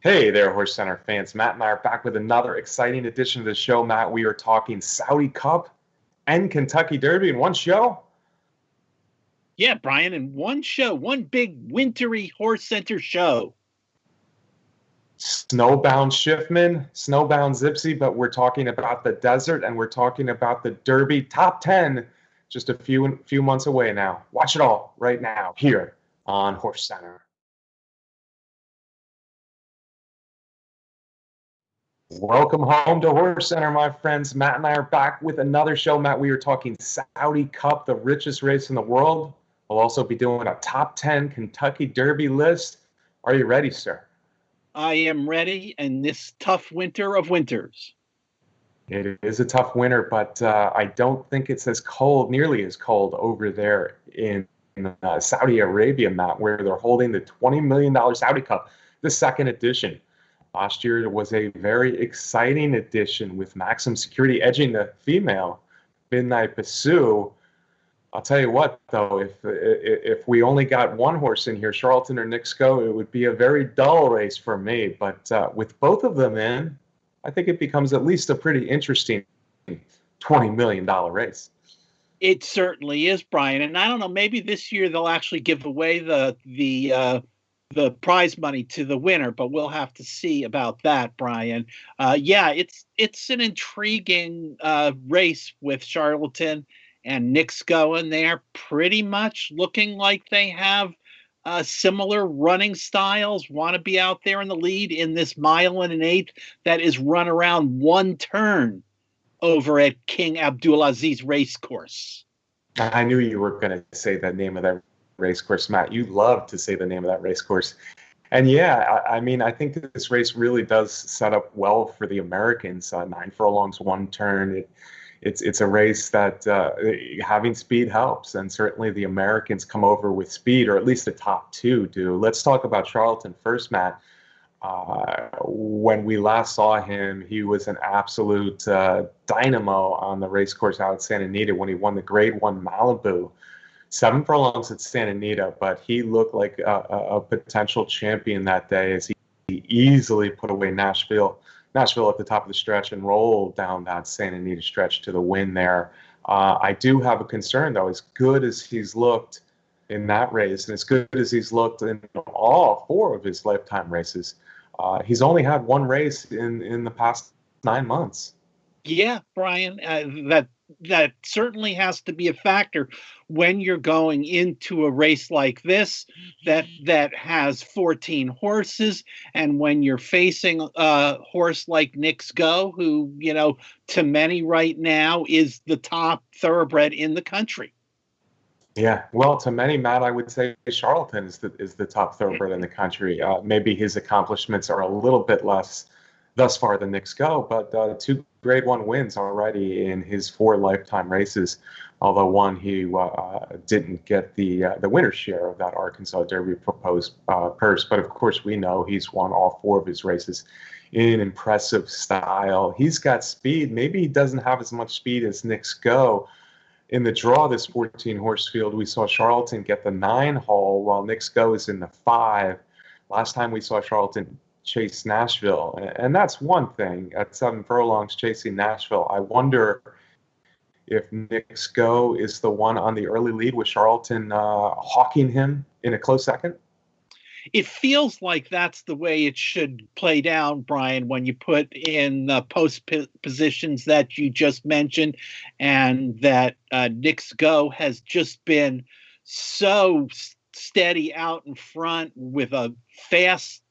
Hey there, HorseCenter fans. Matt and I are back with another exciting edition of the show. Matt, we are talking Saudi Cup and Kentucky Derby in one show. Yeah, Brian, in one show, one big wintry HorseCenter show. Snowbound Schiffman, snowbound Zipsy, but we're talking about the desert and we're talking about the Derby top 10 just a few months away now. Watch it all right now here on HorseCenter. Welcome home to HorseCenter, my friends. Matt and I are back with another show. Matt, we are talking Saudi Cup, the richest race in the world. We'll also be doing a top 10 Kentucky Derby list. Are you ready, sir? I am ready in this tough winter of winters. It is a tough winter, but I don't think it's nearly as cold over there in Saudi Arabia, Matt, where they're holding the $20 million Saudi Cup, the second edition. Last year was a very exciting edition with Maxim Security edging the female Midnight Basu. I'll tell you what, though, if we only got one horse in here, Charlatan or Knicks Go, it would be a very dull race for me. But with both of them in, I think it becomes at least a pretty interesting $20 million race. It certainly is, Brian. And I don't know, maybe this year they'll actually give away the prize money to the winner, but we'll have to see about that, Brian. Yeah, it's an intriguing race with Charlatan and Knicks Go, and they're pretty much looking like they have similar running styles, want to be out there in the lead in this 1.125 that is run around one turn over at King Abdulaziz Racecourse. I knew you were going to say the name of that racecourse, Matt. You love to say the name of that racecourse. And yeah, I mean, I think this race really does set up well for the Americans. 9 furlongs, one turn. It's a race that having speed helps, and certainly the Americans come over with speed, or at least the top two do. Let's talk about Charlatan first, Matt. When we last saw him, he was an absolute dynamo on the racecourse out at Santa Anita when he won the Grade 1 Malibu. 7 furlongs at Santa Anita, but he looked like a potential champion that day as he easily put away Nashville at the top of the stretch and rolled down that Santa Anita stretch to the win there. I do have a concern, though. As good as he's looked in that race and as good as he's looked in all 4 of his lifetime races, he's only had one race in the past 9 months. Yeah, Brian, that certainly has to be a factor when you're going into a race like this that has 14 horses, and when you're facing a horse like Knicks Go, who, you know, to many right now is the top thoroughbred in the country. Yeah, well, to many, Matt, I would say Charlatan is the top thoroughbred in the country. Maybe his accomplishments are a little bit less thus far than Knicks Go, but 2 Grade 1 wins already in his 4 lifetime races, although one he didn't get the winner's share of that Arkansas Derby proposed purse. But of course, we know he's won all 4 of his races in impressive style. He's got speed. Maybe he doesn't have as much speed as Knicks Go. In the draw, this 14-horse field, we saw Charlatan get the 9 hole while Knicks Go is in the 5. Last time we saw Charlatan chase Nashville, and that's one thing. At 7 furlongs chasing Nashville, I wonder if Knicks Go is the one on the early lead with Charlatan hawking him in a close second. It feels like that's the way it should play down, Brian, when you put in the post positions that you just mentioned, and that Knicks Go has just been so steady out in front with a fast,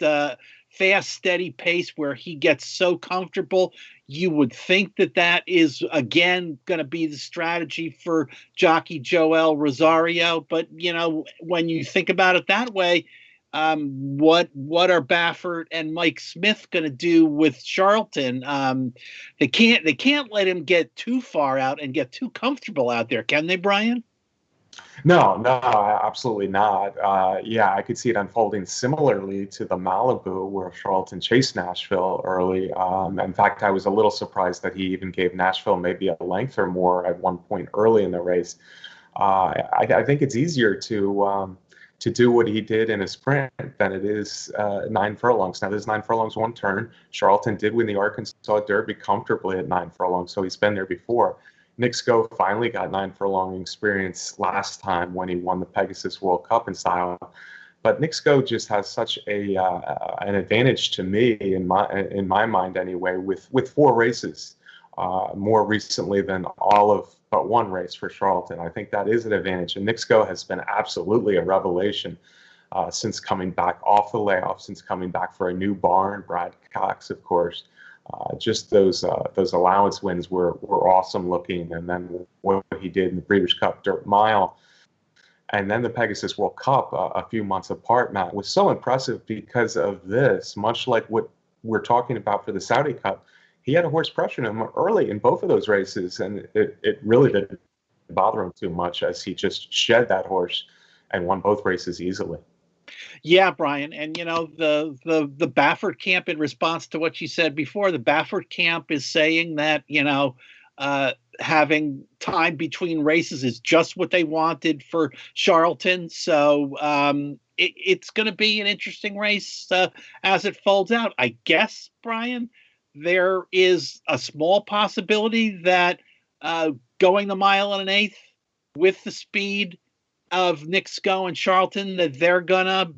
steady pace where he gets so comfortable. You would think that is, again, going to be the strategy for jockey Joel Rosario. But, you know, when you think about it that way, what are Baffert and Mike Smith going to do with Charlatan? They can't let him get too far out and get too comfortable out there, can they, Brian? No, absolutely not. Yeah, I could see it unfolding similarly to the Malibu where Charlatan chased Nashville early. In fact, I was a little surprised that he even gave Nashville maybe a length or more at one point early in the race. I think it's easier to to do what he did in a sprint than it is 9 furlongs. Now, there's 9 furlongs, 1 turn. Charlatan did win the Arkansas Derby comfortably at 9 furlongs, so he's been there before. Knicks Go finally got 9 furlong experience last time when he won the Pegasus World Cup in style. But Knicks Go just has such an advantage to me in my mind anyway, with 4 races more recently than all of but 1 race for Charlatan. I think that is an advantage. And Knicks Go has been absolutely a revelation since coming back off the layoff, since coming back for a new barn. Brad Cox, of course. Just those allowance wins were awesome looking. And then what he did in the Breeders' Cup Dirt Mile, and then the Pegasus World Cup a few months apart, Matt, was so impressive because of this. Much like what we're talking about for the Saudi Cup, he had a horse pressuring him early in both of those races, and it really didn't bother him too much as he just shed that horse and won both races easily. Yeah, Brian, and you know the Baffert camp, in response to what you said before, the Baffert camp is saying that having time between races is just what they wanted for Charlatan. So it's going to be an interesting race as it folds out. I guess, Brian, there is a small possibility that going the mile and an eighth with the speed of Knicks Go and Charlatan, that they're gonna,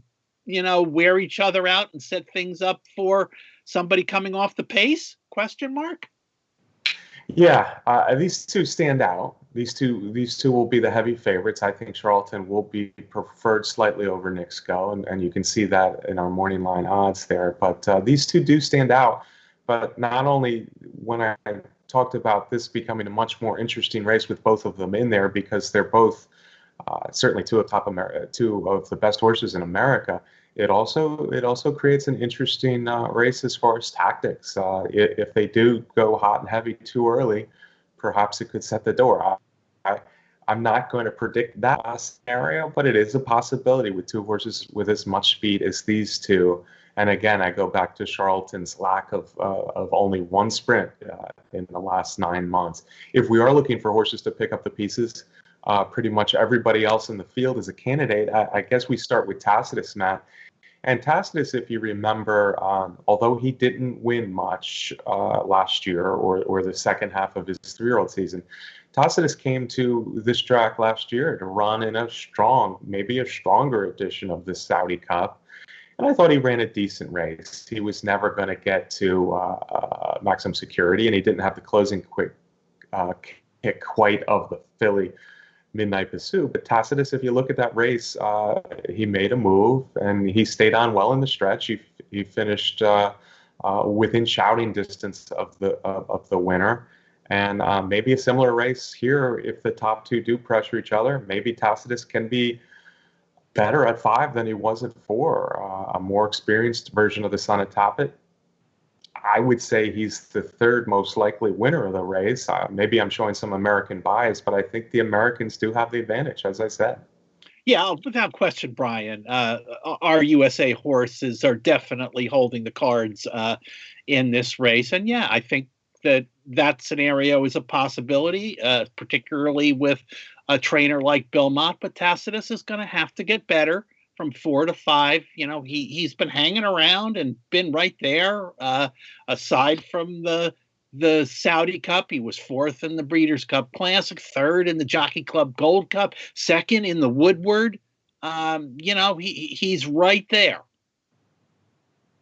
wear each other out and set things up for somebody coming off the pace? Question mark. Yeah, these two stand out. These two will be the heavy favorites. I think Charlatan will be preferred slightly over Knicks Go, and you can see that in our morning line odds there. But these two do stand out. But not only when I talked about this becoming a much more interesting race with both of them in there, because they're both certainly two of the best horses in America. It also creates an interesting race as far as tactics. If they do go hot and heavy too early, perhaps it could set the door. I'm not going to predict that scenario, but it is a possibility with 2 horses with as much speed as these two. And again, I go back to Charlatan's lack of only 1 sprint in the last 9 months. If we are looking for horses to pick up the pieces, pretty much everybody else in the field is a candidate. I guess we start with Tacitus, Matt. And Tacitus, if you remember, although he didn't win much last year or the second half of his 3-year-old season, Tacitus came to this track last year to run in maybe a stronger edition of the Saudi Cup. And I thought he ran a decent race. He was never going to get to maximum security, and he didn't have the closing kick quite of the filly Midnight Pursuit. But Tacitus, if you look at that race, he made a move, and he stayed on well in the stretch. He finished within shouting distance of the winner. And maybe a similar race here, if the top 2 do pressure each other, maybe Tacitus can be better at 5 than he was at 4. A more experienced version of the Son of Tapit. I would say he's the 3rd most likely winner of the race. Maybe I'm showing some American bias, but I think the Americans do have the advantage, as I said. Yeah, without question, Brian. Our USA horses are definitely holding the cards in this race. And yeah, I think that scenario is a possibility, particularly with a trainer like Bill Mott. But Tacitus is going to have to get better from 4 to 5. He's been hanging around and been right there. Aside from the Saudi Cup, he was 4th in the Breeders' Cup Classic, 3rd in the Jockey Club Gold Cup, 2nd in the Woodward. He's right there.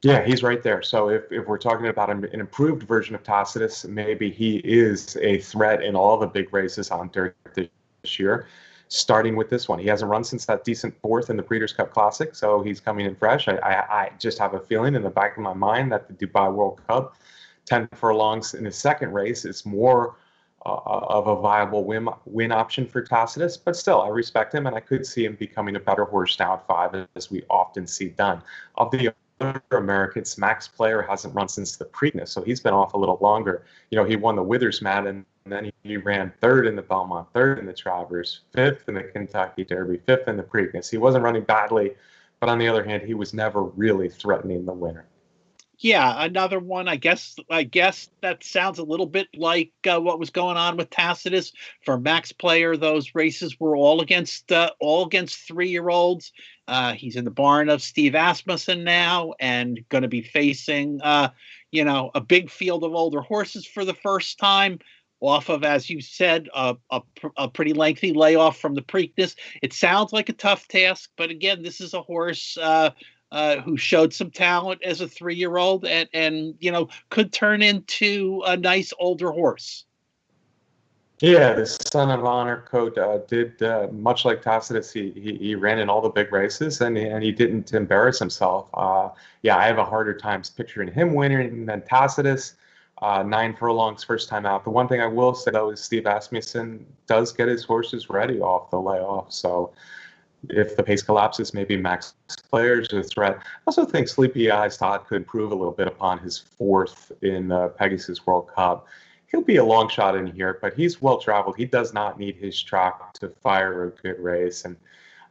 Yeah, he's right there. So if we're talking about an improved version of Tacitus, maybe he is a threat in all the big races on dirt this year, starting with this one. He hasn't run since that decent 4th in the Breeders' Cup Classic, so he's coming in fresh. I just have a feeling in the back of my mind that the Dubai World Cup, 10 furlongs in his second race, is more of a viable win option for Tacitus. But still, I respect him, and I could see him becoming a better horse now at 5, as we often see done. Of the other Americans, Max Player hasn't run since the Preakness, so he's been off a little longer. He won the Withers Mat, and then he ran 3rd in the Belmont, 3rd in the Travers, 5th in the Kentucky Derby, 5th in the Preakness. He wasn't running badly, but on the other hand, he was never really threatening the winner. Yeah, another one. I guess. I guess that sounds a little bit like what was going on with Tacitus for Max Player. Those races were all against 3-year-olds. He's in the barn of Steve Asmussen now, and going to be facing a big field of older horses for the first time. Off of, as you said, a pretty lengthy layoff from the Preakness. It sounds like a tough task, but again, this is a horse who showed some talent as a 3-year-old and could turn into a nice older horse. Yeah, the Son of Honor coat did much like Tacitus. He ran in all the big races and he didn't embarrass himself. Yeah, I have a harder time picturing him winning than Tacitus. 9 furlongs first time out. The one thing I will say though is Steve Asmussen does get his horses ready off the layoff. So if the pace collapses, maybe Max Player's a threat. I also think Sleepy Eyes Todd could improve a little bit upon his 4th in the Pegasus World Cup. He'll be a long shot in here, but he's well traveled. He does not need his track to fire a good race. And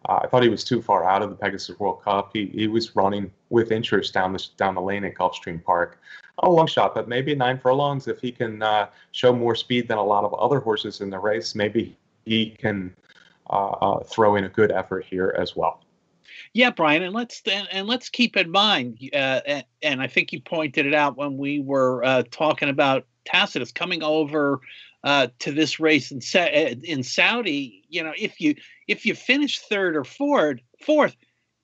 I thought he was too far out of the Pegasus World Cup. He was running with interest down the lane at Gulfstream Park. A long shot, but maybe 9 furlongs. If he can show more speed than a lot of other horses in the race, maybe he can throw in a good effort here as well. Yeah, Brian, and let's keep in mind, and I think you pointed it out when we were talking about Tacitus coming over to this race in Saudi. If you finish 3rd or 4th,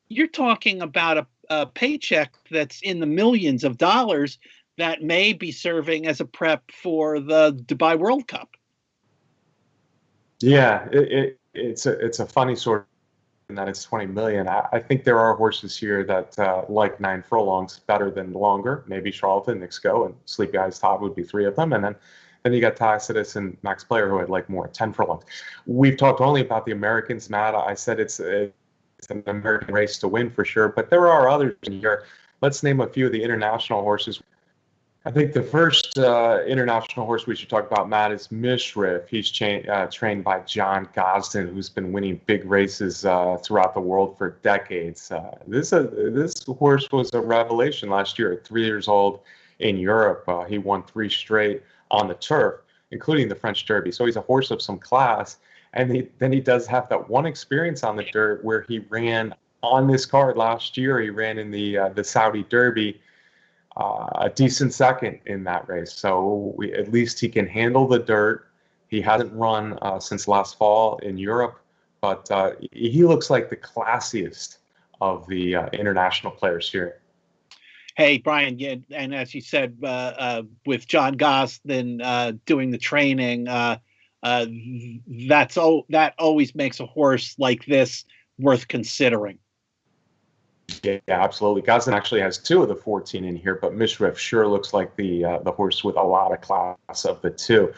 you're talking about a paycheck that's in the millions of dollars that may be serving as a prep for the Dubai World Cup. Yeah, it's a funny sort of that it's 20 million. I think there are horses here that like 9 furlongs better than longer. Maybe Charlatan, Knicks Go, and Sleepy Eyes Todd would be 3 of them. And then you got Tacitus and Max Player who had like more 10 furlongs. We've talked only about the Americans, Matt. I said it's an American race to win for sure, but there are others in here. Let's name a few of the international horses. I think the first international horse we should talk about, Matt, is Mishrif. He's trained by John Gosden, who's been winning big races throughout the world for decades. This horse was a revelation last year at 3 years old in Europe. He won 3 straight on the turf, including the French Derby. So he's a horse of some class. And then he does have that one experience on the dirt where he ran on this card last year. He ran in the Saudi Derby. A decent second in that race. So at least he can handle the dirt. He hasn't run since last fall in Europe, but he looks like the classiest of the international players here. Hey, Brian, yeah, and as you said, with John Gosden doing the training, that always makes a horse like this worth considering. Yeah, absolutely. Gosden actually has 2 of the 14 in here, but Mishrif sure looks like the horse with a lot of class of the 2.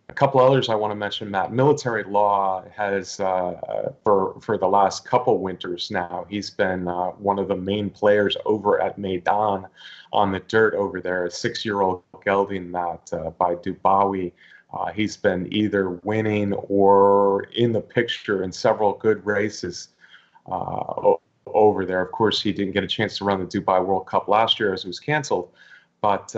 A couple others I want to mention, Matt. Military Law has, for the last couple winters now, he's been one of the main players over at Meydan on the dirt over there. A 6-year-old gelding that by Dubawi. He's been either winning or in the picture in several good races over there. Of course, he didn't get a chance to run the Dubai World Cup last year as it was canceled, but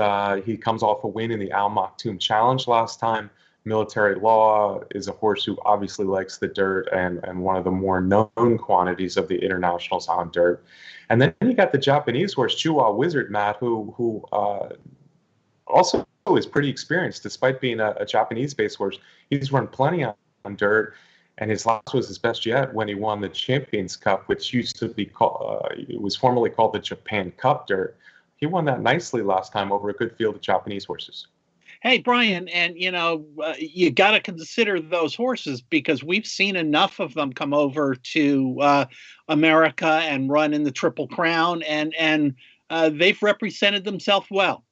he comes off a win in the Al Maktoum Challenge last time. Military Law is a horse who obviously likes the dirt and one of the more known quantities of the internationals on dirt. And then you got the Japanese horse, Chua Wizard, Matt, who also is pretty experienced despite being a Japanese-based horse. He's run plenty on dirt. And his last was his best yet when he won the Champions Cup, which used to be called, it was formerly called the Japan Cup Dirt. He won that nicely last time over a good field of Japanese horses. Hey, Brian, and you got to consider those horses because we've seen enough of them come over to America and run in the Triple Crown, and they've represented themselves well.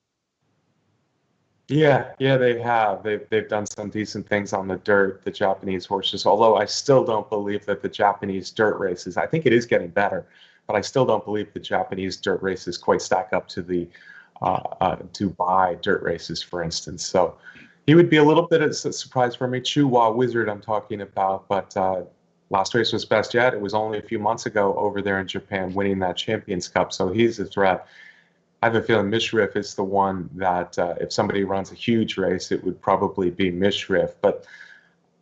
Yeah, they have. They've done some decent things on the dirt, the Japanese horses, although I still don't believe that the Japanese dirt races, I think it is getting better, but I still don't believe the Japanese dirt races quite stack up to the Dubai dirt races, for instance. So he would be a little bit of a surprise for me. Chua Wizard I'm talking about, but last race was best yet. It was only a few months ago over there in Japan winning that Champions Cup, so he's a threat. I have a feeling Mishriff is the one that if somebody runs a huge race, it would probably be Mishriff. But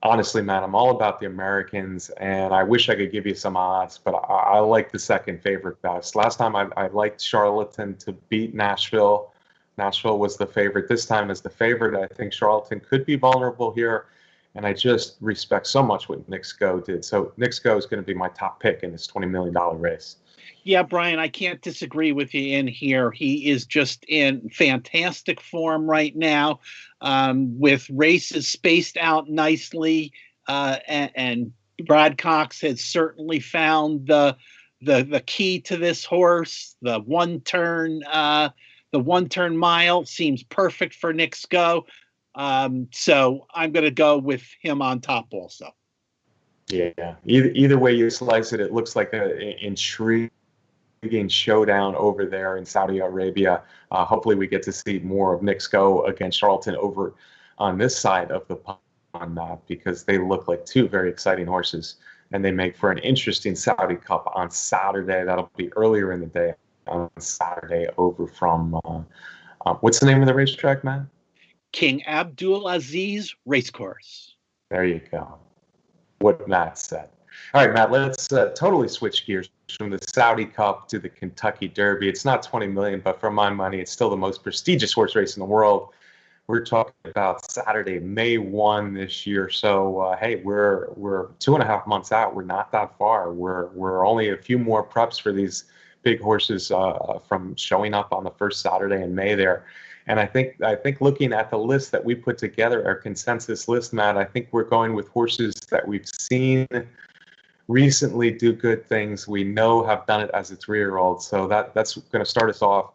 honestly, man, I'm all about the Americans, and I wish I could give you some odds, but I like the second favorite best. Last time I liked Charlatan to beat Nashville. Nashville was the favorite. This time as the favorite, I think Charlatan could be vulnerable here, and I just respect so much what Knicks Go did. So Knicks Go is going to be my top pick in this $20 million race. Yeah, Brian, I can't disagree with you in here. He is just in fantastic form right now, with races spaced out nicely, and Brad Cox has certainly found the key to this horse. The one turn mile seems perfect for Knicks Go. So I'm going to go with him on top also. Yeah, either way you slice it, it looks like an intriguing showdown over there in Saudi Arabia. Hopefully we get to see more of Knicks Go against Charlatan over on this side of the pond, because they look like two very exciting horses, and they make for an interesting Saudi Cup on Saturday. That'll be earlier in the day on Saturday over from, what's the name of the racetrack, Matt? King Abdul Aziz Racecourse. There you go. What Matt said. All right, Matt, let's totally switch gears from the Saudi Cup to the Kentucky Derby. It's not 20 million, but for my money, it's still the most prestigious horse race in the world. We're talking about Saturday, May 1 this year. So, hey, we're 2.5 months out. We're not that far. We're only a few more preps for these big horses from showing up on the first Saturday in May there. And I think looking at the list that we put together, our consensus list, Matt, I think we're going with horses that we've seen recently do good things. We know have done it as a 3-year-old. So that's going to start us off.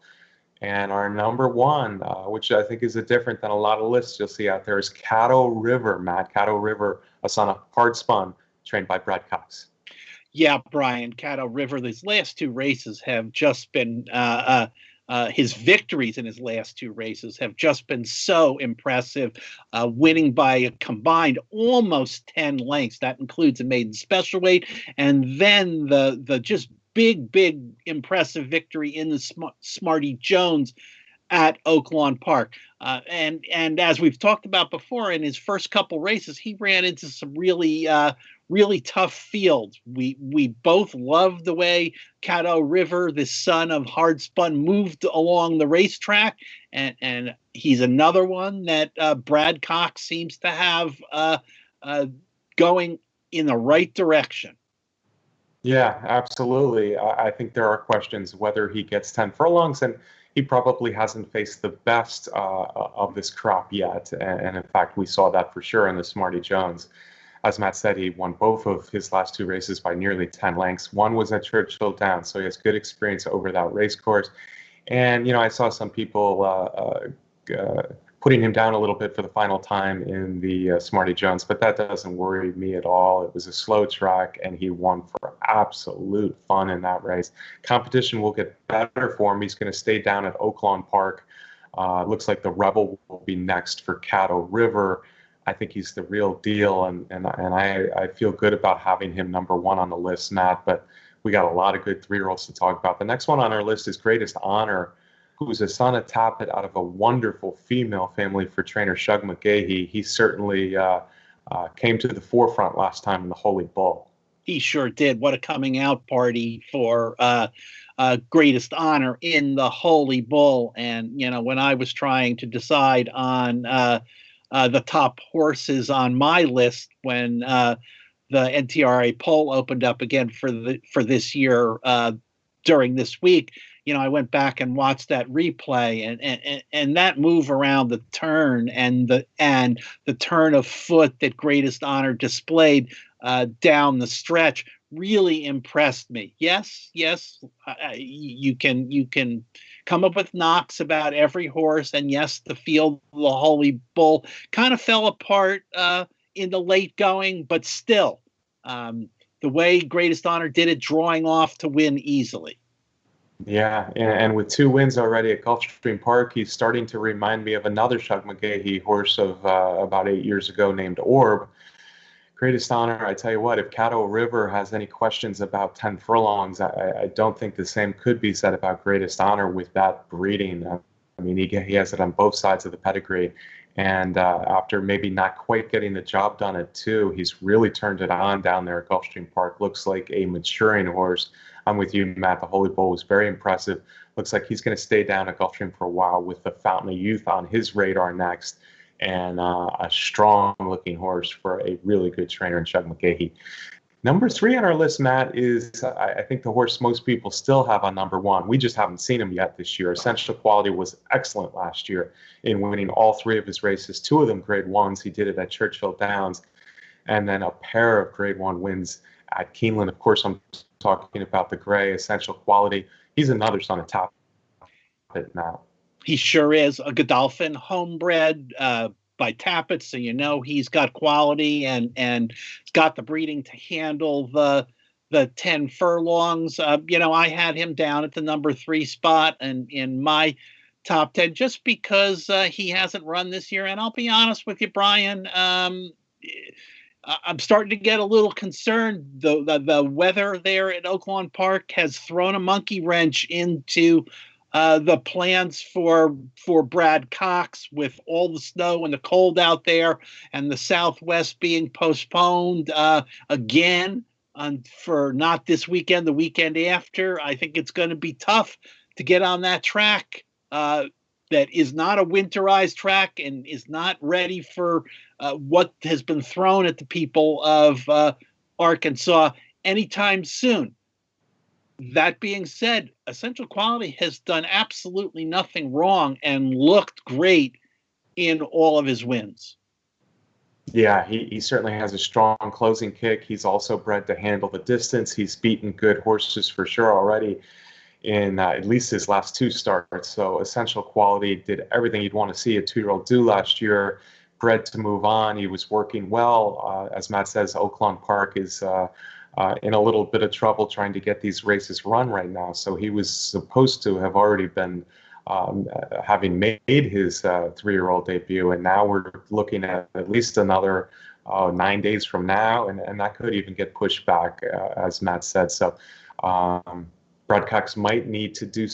And our number one, which I think is different than a lot of lists you'll see out there, is Caddo River, Matt. Caddo River, a son of Hard Spun, trained by Brad Cox. Yeah, Brian, Caddo River, these last two races have just been his victories in his last two races have just been so impressive, winning by a combined almost 10 lengths. That includes a maiden special weight, and then the just big impressive victory in the Smarty Jones at Oaklawn Park. And as we've talked about before, in his first couple races, he ran into some really tough fields. We both love the way Caddo River, the son of Hard Spun, moved along the racetrack, and he's another one that Brad Cox seems to have going in the right direction. Yeah, absolutely. I think there are questions whether he gets 10 furlongs, and he probably hasn't faced the best of this crop yet. And in fact, we saw that for sure in the Smarty Jones. As Matt said, he won both of his last two races by nearly 10 lengths. One was at Churchill Downs, so he has good experience over that race course. And, I saw some people putting him down a little bit for the final time in the Smarty Jones, but that doesn't worry me at all. It was a slow track, and he won for absolute fun in that race. Competition will get better for him. He's going to stay down at Oaklawn Park. Looks like the Rebel will be next for Caddo River. I think he's the real deal, and I feel good about having him number one on the list, Matt, but we got a lot of good 3-year-olds to talk about. The next one on our list is Greatest Honor, who's a son of Tappet out of a wonderful female family for trainer Shug McGahee. He certainly came to the forefront last time in the Holy Bull. He sure did. What a coming out party for Greatest Honor in the Holy Bull. And, when I was trying to decide on the top horses on my list when the NTRA poll opened up again for this year during this week, I went back and watched that replay, and that move around the turn and the turn of foot that Greatest Honor displayed down the stretch really impressed me. Yes, you can come up with knocks about every horse, and yes, the field of the Holy Bull kind of fell apart in the late going, but still, the way Greatest Honor did it, drawing off to win easily. Yeah, and with 2 wins already at Gulfstream Park, he's starting to remind me of another Shug McGahee horse of about 8 years ago named Orb. Greatest honor, I tell you what, if Caddo River has any questions about 10 furlongs, I don't think the same could be said about Greatest Honor with that breeding. I mean, he has it on both sides of the pedigree. And after maybe not quite getting the job done at 2, he's really turned it on down there at Gulfstream Park. Looks like a maturing horse. I'm with you, Matt. The Holy Bull was very impressive. Looks like he's going to stay down at Gulfstream for a while with the Fountain of Youth on his radar next. And a strong-looking horse for a really good trainer in Chuck McGahee. Number 3 on our list, Matt, is I think the horse most people still have on number 1. We just haven't seen him yet this year. Essential Quality was excellent last year in winning all 3 of his races, 2 of them Grade 1s. He did it at Churchill Downs, and then a pair of Grade 1 wins at Keeneland. Of course, I'm talking about the gray Essential Quality. He's another son of Top It now. He sure is. A Godolphin, homebred by Tappet, so you know he's got quality and got the breeding to handle the 10 furlongs. I had him down at the number 3 spot and in my top 10 just because he hasn't run this year. And I'll be honest with you, Brian, I'm starting to get a little concerned. The weather there at Oaklawn Park has thrown a monkey wrench into the plans for Brad Cox, with all the snow and the cold out there and the Southwest being postponed again for not this weekend, the weekend after. I think it's going to be tough to get on that track that is not a winterized track and is not ready for what has been thrown at the people of Arkansas anytime soon. That being said, Essential Quality has done absolutely nothing wrong and looked great in all of his wins. Yeah, he certainly has a strong closing kick. He's also bred to handle the distance. He's beaten good horses for sure already in at least his last 2 starts. So Essential Quality did everything you'd want to see a 2-year-old do last year, bred to move on. He was working well. As Matt says, Oaklawn Park is in a little bit of trouble trying to get these races run right now. So he was supposed to have already been having made his 3-year-old debut, and now we're looking at least another 9 days from now, and that could even get pushed back, as Matt said. So Brad Cox might need to do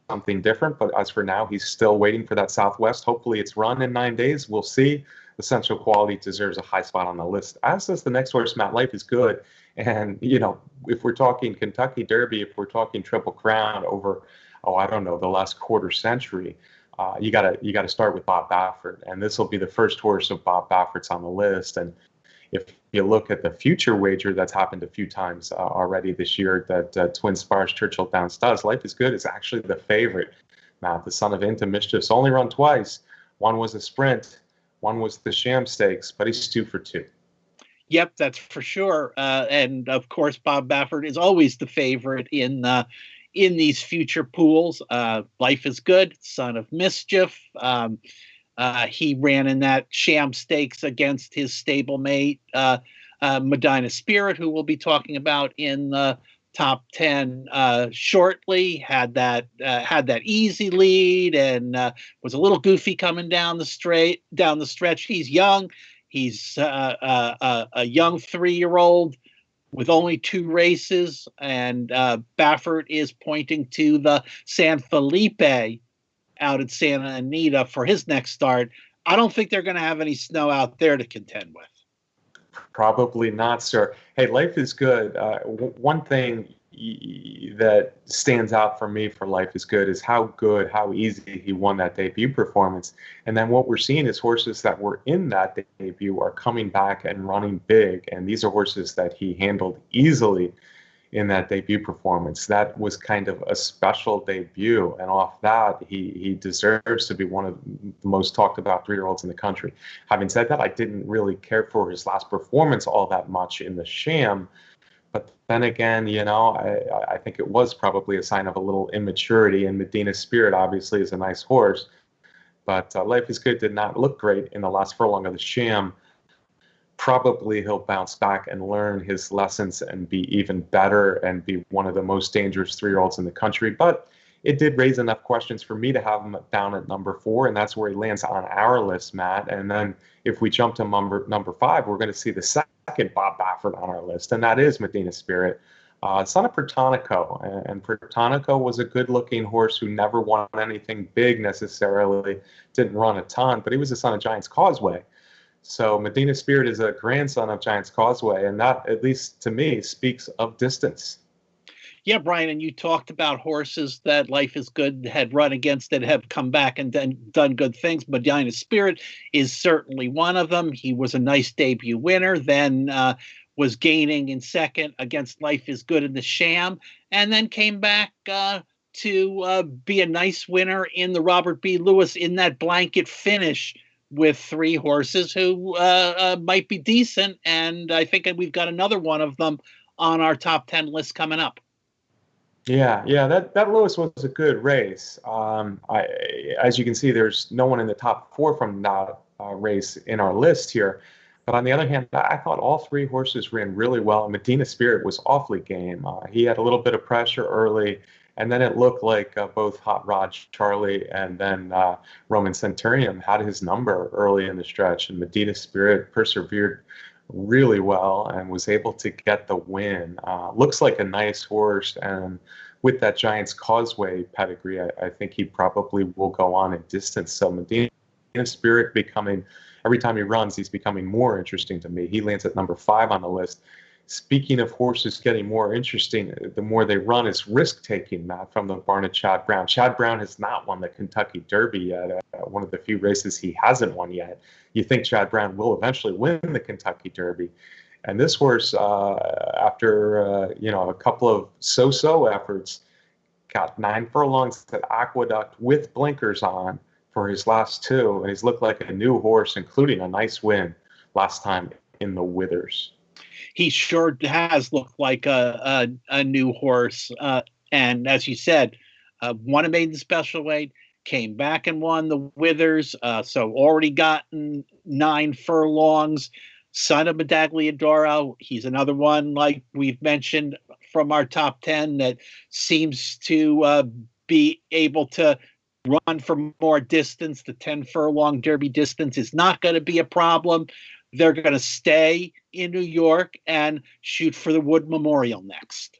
something different, but as for now, he's still waiting for that Southwest. Hopefully it's run in 9 days. We'll see. Essential Quality deserves a high spot on the list, as does the next horse, Matt. Life is Good. And, if we're talking Kentucky Derby, if we're talking Triple Crown over, the last quarter century, you gotta start with Bob Baffert. And this will be the first horse of Bob Baffert's on the list. And if you look at the future wager that's happened a few times already this year that Twin Spars Churchill Downs does, Life is Good is actually the favorite. Matt, the son of Into Mischief's only run twice. One was a sprint. One was the Sham Stakes, but he's 2 for 2. Yep, that's for sure. And of course, Bob Baffert is always the favorite in these future pools. Life is Good, son of Mischief. He ran in that Sham Stakes against his stablemate, Medina Spirit, who we'll be talking about in the top 10 shortly. Had that easy lead and was a little goofy coming down the stretch. He's young. He's a young 3-year-old with only 2 races, and Baffert is pointing to the San Felipe out at Santa Anita for his next start. I don't think they're going to have any snow out there to contend with. Probably not, sir. Hey, Life is Good. One thing that stands out for me for Life is Good is how easy he won that debut performance. And then what we're seeing is horses that were in that debut are coming back and running big. And these are horses that he handled easily in that debut performance. That was kind of a special debut. And off that, he deserves to be one of the most talked about 3-year-olds in the country. Having said that, I didn't really care for his last performance all that much in the Sham. But then again, I think it was probably a sign of a little immaturity. And Medina Spirit obviously is a nice horse. But Life is Good did not look great in the last furlong of the Sham. Probably he'll bounce back and learn his lessons and be even better and be one of the most dangerous 3-year-olds in the country. But it did raise enough questions for me to have him down at number 4, and that's where he lands on our list, Matt. And then if we jump to number 5, we're going to see the second Bob Baffert on our list, and that is Medina Spirit, son of Pertonico. And Pertonico was a good-looking horse who never won anything big necessarily, didn't run a ton, but he was the son of Giants Causeway. So Medina Spirit is a grandson of Giants Causeway, and that, at least to me, speaks of distance. Yeah, Brian, and you talked about horses that Life is Good had run against that have come back and done good things. Medina Spirit is certainly one of them. He was a nice debut winner, then was gaining in second against Life is Good in the Sham, and then came back to be a nice winner in the Robert B. Lewis in that blanket finish with 3 horses who might be decent. And I think we've got another one of them on our top 10 list coming up. Yeah, that Lewis was a good race. As you can see, there's no one in the top 4 from that race in our list here. But on the other hand, I thought all 3 horses ran really well. Medina Spirit was awfully game. He had a little bit of pressure early, and then it looked like both Hot Rod Charlie and then Roman Centurion had his number early in the stretch, and Medina Spirit persevered really well and was able to get the win. Looks like a nice horse, and with that Giants Causeway pedigree, I think he probably will go on in distance. So Medina Spirit becoming, every time he runs, he's becoming more interesting to me. He lands at number 5 on the list. Speaking of horses getting more interesting, the more they run is risk-taking, Matt, from the barn of Chad Brown. Chad Brown has not won the Kentucky Derby yet, one of the few races he hasn't won yet. You think Chad Brown will eventually win the Kentucky Derby. And this horse, after a couple of so-so efforts, got 9 furlongs at Aqueduct with blinkers on for his last 2, and he's looked like a new horse, including a nice win last time in the Withers. He sure has looked like a new horse. And as you said, won a maiden special weight, came back and won the Withers. So already gotten 9 furlongs. Son of Medagliadoro. He's another one, like we've mentioned, from our top 10 that seems to be able to run for more distance. The 10 furlong Derby distance is not going to be a problem. They're going to stay in New York and shoot for the Wood Memorial next.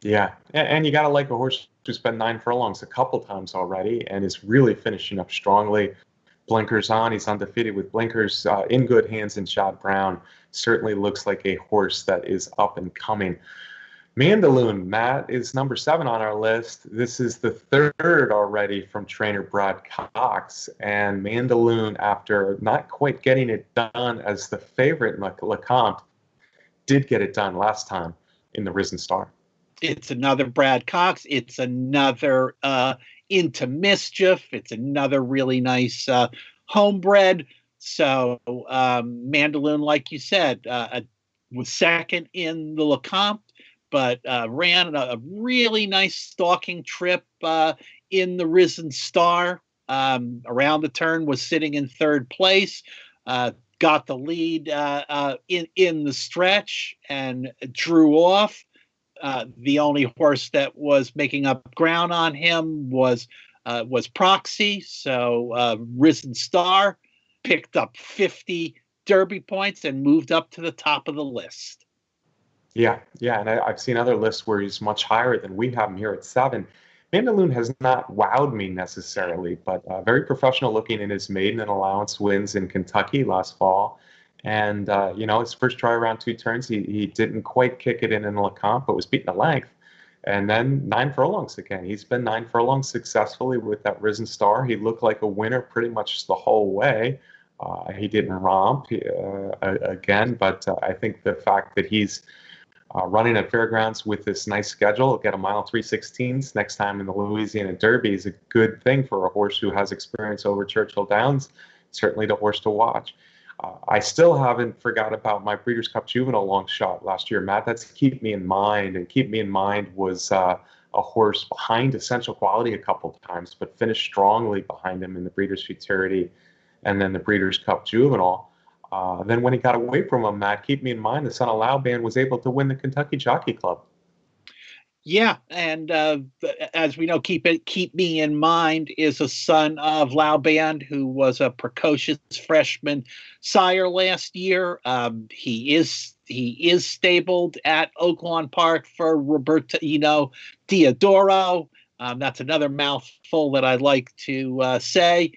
Yeah, and you got to like a horse who's been 9 furlongs a couple times already and is really finishing up strongly. Blinkers on, he's undefeated with blinkers, in good hands in Chad Brown. Certainly looks like a horse that is up and coming. Mandaloun, Matt, is number 7 on our list. This is the 3rd already from trainer Brad Cox. And Mandaloun, after not quite getting it done as the favorite in LeCompte, did get it done last time in the Risen Star. It's another Brad Cox. It's another Into Mischief. It's another really nice homebred. So Mandaloun, like you said, was second in the LeCompte, but ran a really nice stalking trip in the Risen Star. Around the turn, was sitting in 3rd place, got the lead in the stretch and drew off. The only horse that was making up ground on him was Proxy. So Risen Star picked up 50 Derby points and moved up to the top of the list. Yeah, and I've seen other lists where he's much higher than we have him here at 7. Mandaloun has not wowed me necessarily, but very professional looking in his maiden and allowance wins in Kentucky last fall. And, his first try around 2 turns, he didn't quite kick it in LeCompte, but was beaten at length. And then 9 furlongs again. He's been 9 furlongs successfully with that Risen Star. He looked like a winner pretty much the whole way. He didn't romp again, but I think the fact that he's running at Fairgrounds with this nice schedule, get a mile 3/16 next time in the Louisiana Derby is a good thing for a horse who has experience over Churchill Downs. Certainly the horse to watch. I still haven't forgot about my Breeders' Cup Juvenile long shot last year, Matt. That's Keep Me in Mind. And Keep Me in Mind was a horse behind Essential Quality a couple of times, but finished strongly behind him in the Breeders' Futurity and then the Breeders' Cup Juvenile. Then when he got away from him, Matt, Keep Me in Mind, the Son of Laoban was able to win the Kentucky Jockey Club. Yeah, and as we know, keep me in mind is a son of Lauband, who was a precocious freshman sire last year. He is stabled at Oaklawn Park for Roberto Diodoro. That's another mouthful that I like to say.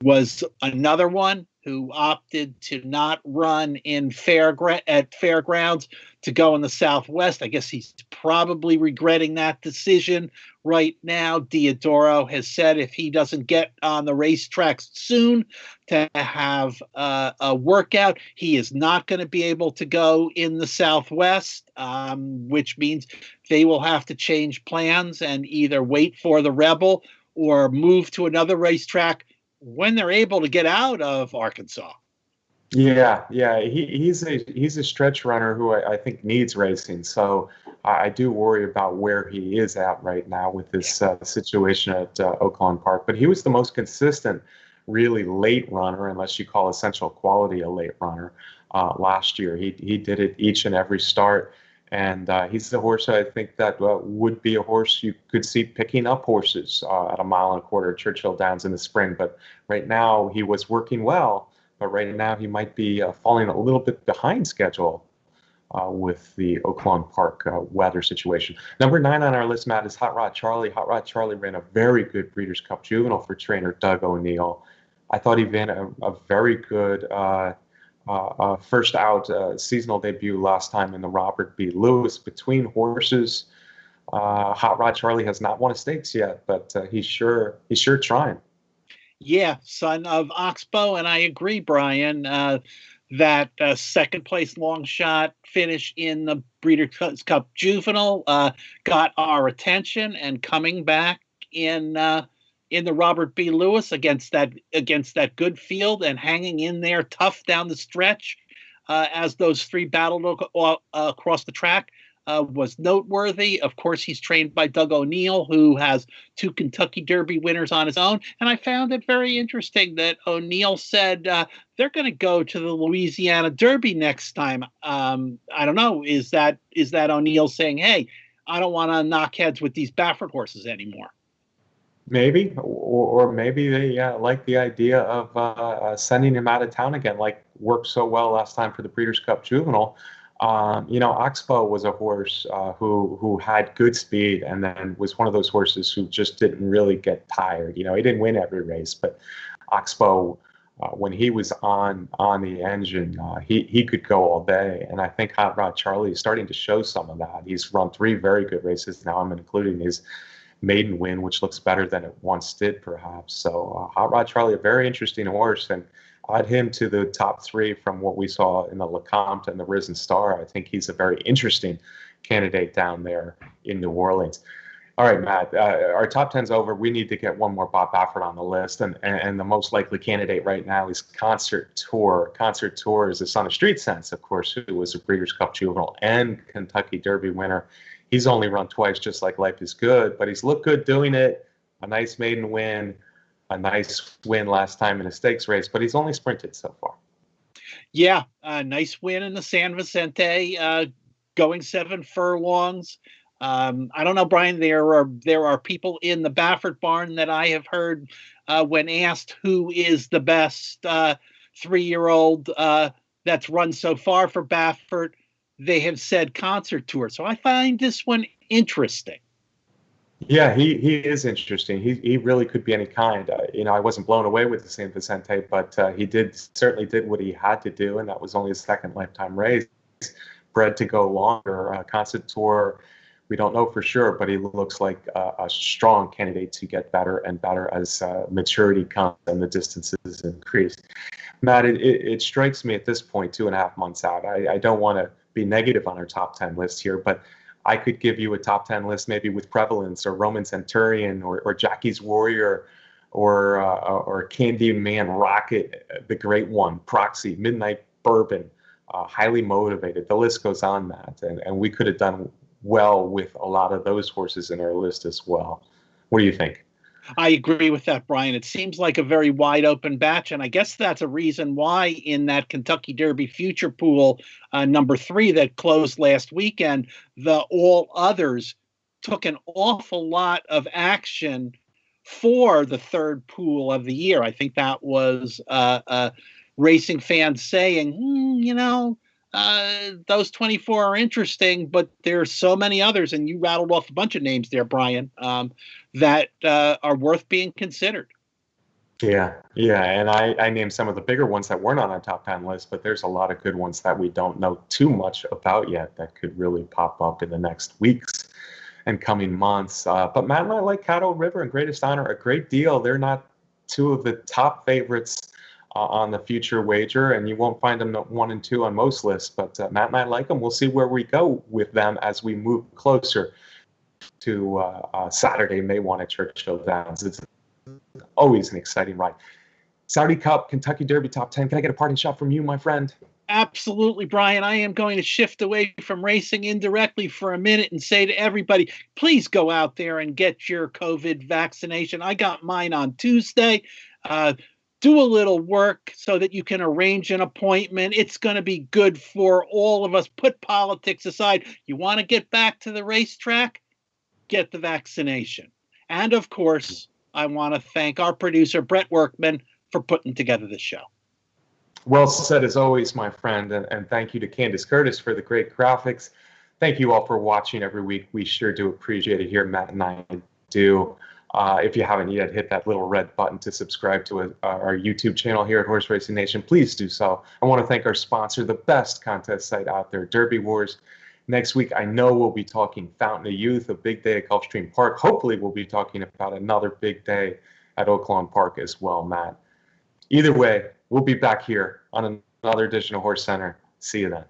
Was another one who opted to not run at fairgrounds to go in the Southwest. I guess he's probably regretting that decision right now. Diodoro has said if he doesn't get on the racetracks soon to have a workout, he is not going to be able to go in the Southwest, which means they will have to change plans and either wait for the Rebel or move to another racetrack when they're able to get out of Arkansas. Yeah, he's a stretch runner who I think needs racing. So I do worry about where he is at right now with this situation at Oaklawn Park. But he was the most consistent, really late runner, unless you call Essential Quality a late runner. Last year, he did it each and every start. And he's the horse I think that would be a horse you could see picking up horses at a mile and a quarter at Churchill Downs in the spring. But right now he was working well, but right now he might be falling a little bit behind schedule with the Oaklawn Park weather situation. Number 9 on our list, Matt, is Hot Rod Charlie. Hot Rod Charlie ran a very good Breeders' Cup Juvenile for trainer Doug O'Neill. I thought he ran a very good first out seasonal debut last time in the Robert B. Lewis. Between horses, Hot Rod Charlie has not won a stakes yet, but he's sure trying. Yeah, son of Oxbow, and I agree, Brian. That second place long shot finish in the Breeders' Cup Juvenile got our attention, and coming back in the Robert B. Lewis against that good field and hanging in there tough down the stretch as those three battled across the track was noteworthy. Of course, he's trained by Doug O'Neill, who has 2 Kentucky Derby winners on his own. And I found it very interesting that O'Neill said they're going to go to the Louisiana Derby next time. I don't know. Is that O'Neill saying, hey, I don't want to knock heads with these Baffert horses anymore? Maybe, or maybe they like the idea of sending him out of town again, like worked so well last time for the Breeders' Cup Juvenile. Oxbow was a horse who had good speed and then was one of those horses who just didn't really get tired. He didn't win every race, but Oxbow, when he was on the engine, he could go all day. And I think Hot Rod Charlie is starting to show some of that. He's run 3 very good races now. I'm including his maiden win, which looks better than it once did, perhaps. So Hot Rod Charlie, a very interesting horse, and add him to the top 3 from what we saw in the LeCompte and the Risen Star. I think he's a very interesting candidate down there in New Orleans. All right, Matt, our top 10's over. We need to get one more Bob Baffert on the list, and the most likely candidate right now is Concert Tour. Concert Tour is the son of Street Sense, of course, who was a Breeders' Cup Juvenile and Kentucky Derby winner. He's only run twice, just like Life is Good, but he's looked good doing it. A nice maiden win, a nice win last time in a stakes race, but he's only sprinted so far. Yeah, a nice win in the San Vicente, going 7 furlongs. I don't know, Brian. There are people in the Baffert barn that I have heard when asked who is the best 3-year-old that's run so far for Baffert, they have said Concert Tour. So I find this one interesting. Yeah, he is interesting. He really could be any kind. I wasn't blown away with the San Vicente, but he certainly did what he had to do, and that was only his second lifetime race. Bred to go longer. Concert Tour, we don't know for sure, but he looks like a strong candidate to get better and better as maturity comes and the distances increase. Matt, it strikes me at this point, 2.5 months out. I don't want to be negative on our top 10 list here, but I could give you a top 10 list maybe with Prevalence or Roman Centurion or Jackie's Warrior or Candyman Rocket, the Great One, Proxy, Midnight Bourbon, Highly Motivated. The list goes on, Matt, and we could have done well with a lot of those horses in our list as well. What do you think? I agree with that, Brian. It seems like a very wide open batch, and I guess that's a reason why in that Kentucky Derby future pool, number 3 that closed last weekend, the all others took an awful lot of action for the third pool of the year. I think that was racing fans saying, those 24 are interesting, but there's so many others, and you rattled off a bunch of names there, Brian, that are worth being considered. Yeah, and I named some of the bigger ones that weren't on our top 10 list, but there's a lot of good ones that we don't know too much about yet that could really pop up in the next weeks and coming months. But Matt and I like Caddo River and Greatest Honor a great deal. They're not two of the top favorites on the future wager, and you won't find them at 1 and 2 on most lists, but Matt and I like them. We'll see where we go with them as we move closer to Saturday, May 1 at Churchill Downs. It's always an exciting ride. Saudi Cup, Kentucky Derby top 10. Can I get a parting shot from you, my friend? Absolutely, Brian. I am going to shift away from racing indirectly for a minute and say to everybody, please go out there and get your COVID vaccination. I got mine on Tuesday. Do a little work so that you can arrange an appointment. It's going to be good for all of us. Put politics aside. You want to get back to the racetrack? Get the vaccination. And of course, I want to thank our producer, Brett Workman, for putting together this show. Well said, as always, my friend. And thank you to Candace Curtis for the great graphics. Thank you all for watching every week. We sure do appreciate it here, Matt and I do. If you haven't yet, hit that little red button to subscribe to our YouTube channel here at Horse Racing Nation. Please do so. I want to thank our sponsor, the best contest site out there, Derby Wars. Next week, I know we'll be talking Fountain of Youth, a big day at Gulfstream Park. Hopefully, we'll be talking about another big day at Oaklawn Park as well, Matt. Either way, we'll be back here on another edition of HorseCenter. See you then.